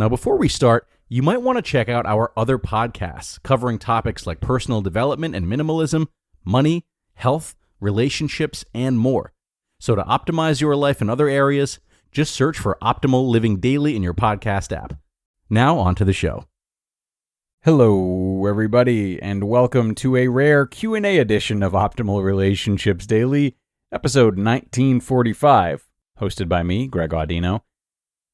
Now, before we start, you might want to check out our other podcasts covering topics like personal development and minimalism, money, health, relationships, and more. So to optimize your life in other areas, just search for Optimal Living Daily in your podcast app. Now, on to the show. Hello, everybody, and welcome to a rare Q&A edition of Optimal Relationships Daily, episode 1945, hosted by me, Greg Audino.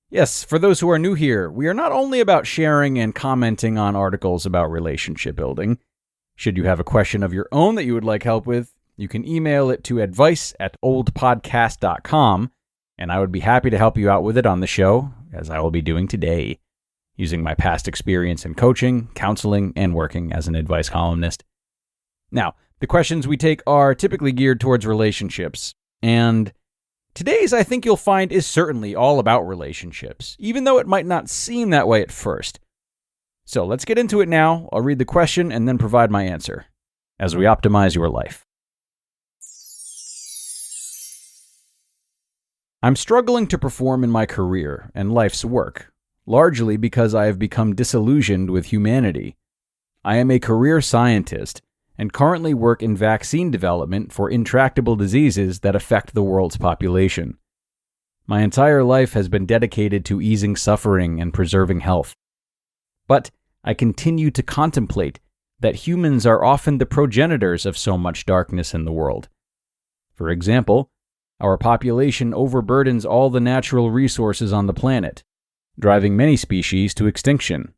Yes, for those who are new here, we are not only about sharing and commenting on articles about relationship building. Should you have a question of your own that you would like help with, you can email it to advice@oldpodcast.com, and I would be happy to help you out with it on the show, as I will be doing today, using my past experience in coaching, counseling, and working as an advice columnist. Now, the questions we take are typically geared towards relationships, and today's, I think you'll find, is certainly all about relationships, even though it might not seem that way at first. So let's get into it now. I'll read the question and then provide my answer as we optimize your life. I'm struggling to perform in my career and life's work, largely because I have become disillusioned with humanity. I am a career scientist and currently work in vaccine development for intractable diseases that affect the world's population. My entire life has been dedicated to easing suffering and preserving health. But I continue to contemplate that humans are often the progenitors of so much darkness in the world. For example, our population overburdens all the natural resources on the planet, driving many species to extinction.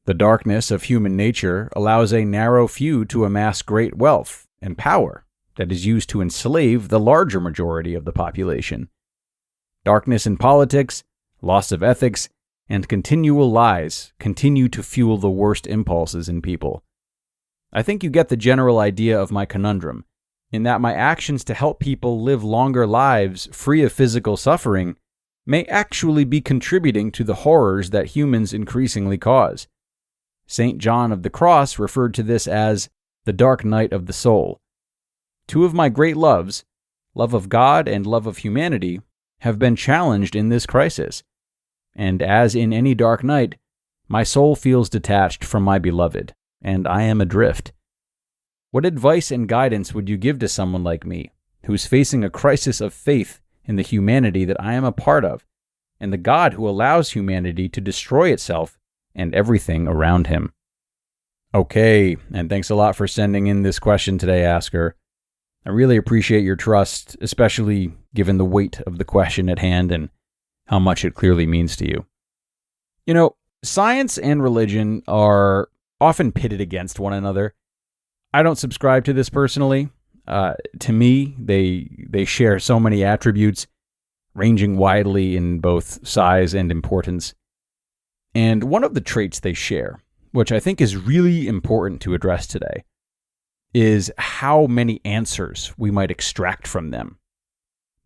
The darkness of human nature allows a narrow few to amass great wealth and power that is used to enslave the larger majority of the population. Darkness in politics, loss of ethics, and continual lies continue to fuel the worst impulses in people. I think you get the general idea of my conundrum, in that my actions to help people live longer lives free of physical suffering may actually be contributing to the horrors that humans increasingly cause. St. John of the Cross referred to this as the dark night of the soul. Two of my great loves, love of God and love of humanity, have been challenged in this crisis. And as in any dark night, my soul feels detached from my beloved, and I am adrift. What advice and guidance would you give to someone like me, who's facing a crisis of faith in the humanity that I am a part of, and the God who allows humanity to destroy itself and everything around him? Okay, and thanks a lot for sending in this question today, Asker. I really appreciate your trust, especially given the weight of the question at hand and how much it clearly means to you. You know, science and religion are often pitted against one another. I don't subscribe to this personally. To me, they share so many attributes, ranging widely in both size and importance. And one of the traits they share, which I think is really important to address today, is how many answers we might extract from them.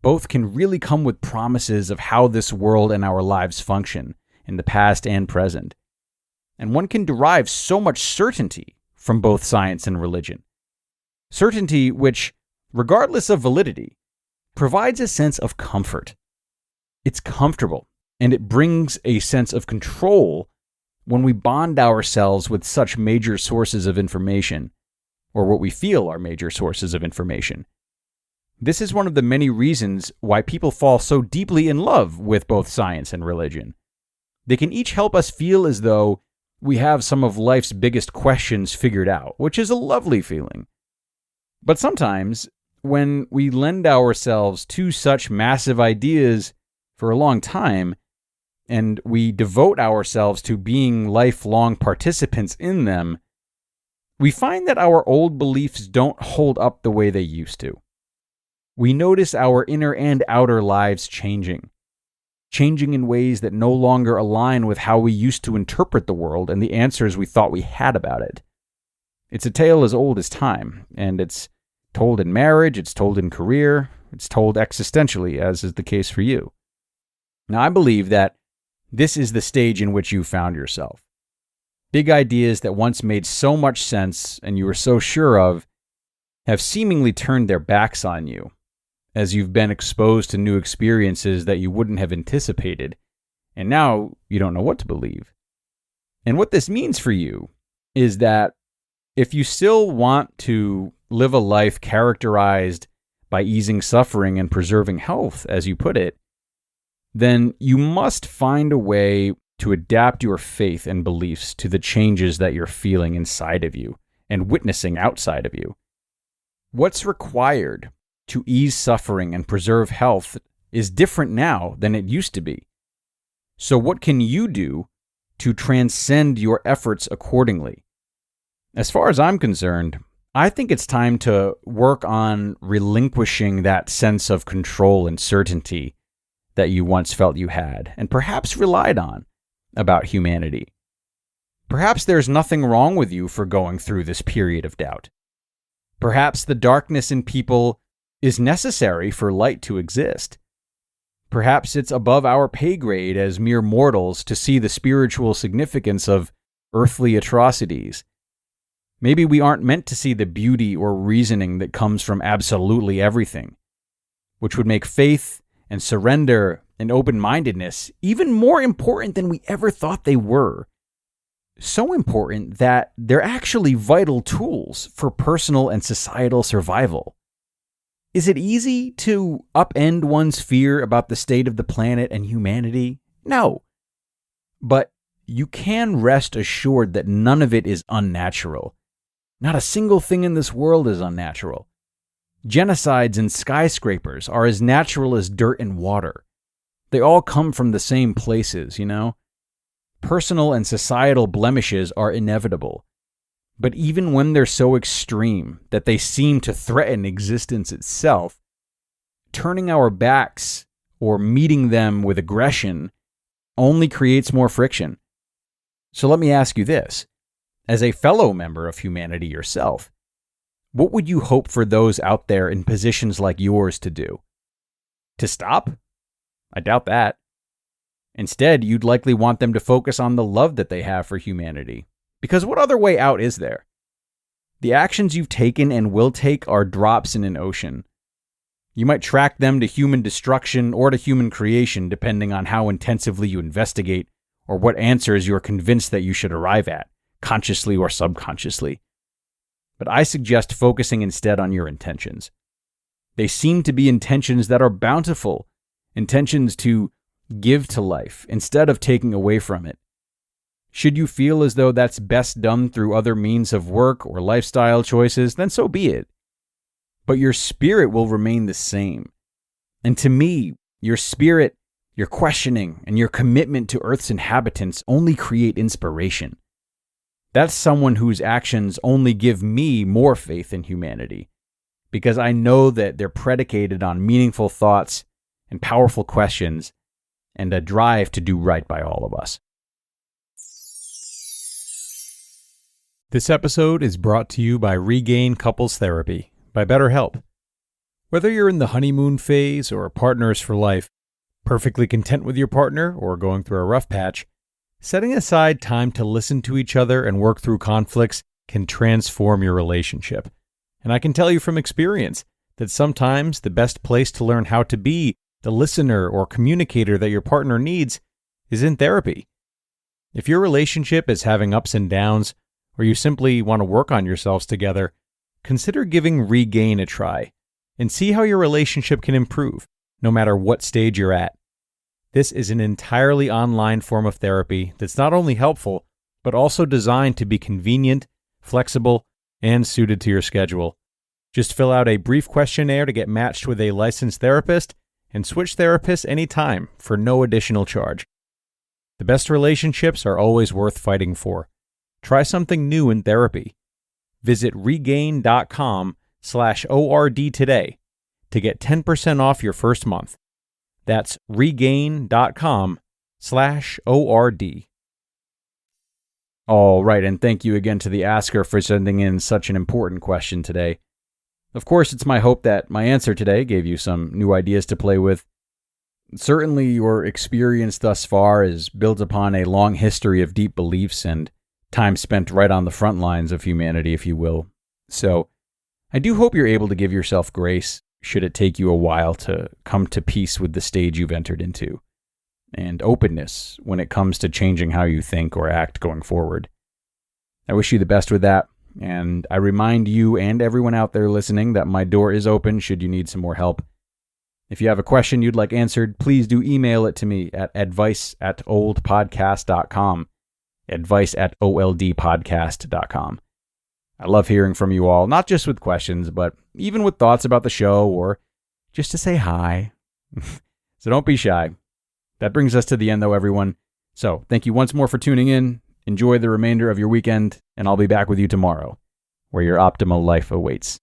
Both can really come with promises of how this world and our lives function in the past and present. And one can derive so much certainty from both science and religion. Certainty which, regardless of validity, provides a sense of comfort. It's comfortable, and it brings a sense of control when we bond ourselves with such major sources of information, or what we feel are major sources of information. This is one of the many reasons why people fall so deeply in love with both science and religion. They can each help us feel as though we have some of life's biggest questions figured out, which is a lovely feeling. But sometimes, when we lend ourselves to such massive ideas for a long time, and we devote ourselves to being lifelong participants in them, we find that our old beliefs don't hold up the way they used to. We notice our inner and outer lives changing in ways that no longer align with how we used to interpret the world and the answers we thought we had about it. It's a tale as old as time, and it's told in marriage, it's told in career, it's told existentially, as is the case for you. Now, I believe that this is the stage in which you found yourself. Big ideas that once made so much sense and you were so sure of have seemingly turned their backs on you as you've been exposed to new experiences that you wouldn't have anticipated and now you don't know what to believe. And what this means for you is that if you still want to live a life characterized by easing suffering and preserving health, as you put it, then you must find a way to adapt your faith and beliefs to the changes that you're feeling inside of you and witnessing outside of you. What's required to ease suffering and preserve health is different now than it used to be. So what can you do to transcend your efforts accordingly? As far as I'm concerned, I think it's time to work on relinquishing that sense of control and certainty that you once felt you had, and perhaps relied on, about humanity. Perhaps there's nothing wrong with you for going through this period of doubt. Perhaps the darkness in people is necessary for light to exist. Perhaps it's above our pay grade as mere mortals to see the spiritual significance of earthly atrocities. Maybe we aren't meant to see the beauty or reasoning that comes from absolutely everything, which would make faith and surrender and open-mindedness even more important than we ever thought they were. So important that they're actually vital tools for personal and societal survival. Is it easy to upend one's fear about the state of the planet and humanity? No. But you can rest assured that none of it is unnatural. Not a single thing in this world is unnatural. Genocides and skyscrapers are as natural as dirt and water. They all come from the same places, you know? Personal and societal blemishes are inevitable. But even when they're so extreme that they seem to threaten existence itself, turning our backs or meeting them with aggression only creates more friction. So let me ask you this. As a fellow member of humanity yourself, what would you hope for those out there in positions like yours to do? To stop? I doubt that. Instead, you'd likely want them to focus on the love that they have for humanity. Because what other way out is there? The actions you've taken and will take are drops in an ocean. You might track them to human destruction or to human creation, depending on how intensively you investigate or what answers you're convinced that you should arrive at, consciously or subconsciously. But I suggest focusing instead on your intentions. They seem to be intentions that are bountiful, intentions to give to life instead of taking away from it. Should you feel as though that's best done through other means of work or lifestyle choices, then so be it. But your spirit will remain the same. And to me, your spirit, your questioning, and your commitment to Earth's inhabitants only create inspiration. That's someone whose actions only give me more faith in humanity, because I know that they're predicated on meaningful thoughts and powerful questions and a drive to do right by all of us. This episode is brought to you by Regain Couples Therapy by BetterHelp. Whether you're in the honeymoon phase or partners for life, perfectly content with your partner or going through a rough patch, setting aside time to listen to each other and work through conflicts can transform your relationship. And I can tell you from experience that sometimes the best place to learn how to be the listener or communicator that your partner needs is in therapy. If your relationship is having ups and downs, or you simply want to work on yourselves together, consider giving Regain a try and see how your relationship can improve, no matter what stage you're at. This is an entirely online form of therapy that's not only helpful, but also designed to be convenient, flexible, and suited to your schedule. Just fill out a brief questionnaire to get matched with a licensed therapist and switch therapists anytime for no additional charge. The best relationships are always worth fighting for. Try something new in therapy. Visit regain.com/ORD today to get 10% off your first month. That's regain.com/ORD. All right, and thank you again to the asker for sending in such an important question today. Of course, it's my hope that my answer today gave you some new ideas to play with. Certainly, your experience thus far is built upon a long history of deep beliefs and time spent right on the front lines of humanity, if you will. So, I do hope you're able to give yourself grace should it take you a while to come to peace with the stage you've entered into. and openness when it comes to changing how you think or act going forward. I wish you the best with that, and I remind you and everyone out there listening that my door is open should you need some more help. If you have a question you'd like answered, please do email it to me at advice@oldpodcast.com, advice@oldpodcast.com. I love hearing from you all, not just with questions, but even with thoughts about the show or just to say hi. So don't be shy. That brings us to the end, though, everyone. So thank you once more for tuning in. Enjoy the remainder of your weekend, and I'll be back with you tomorrow, where your optimal life awaits.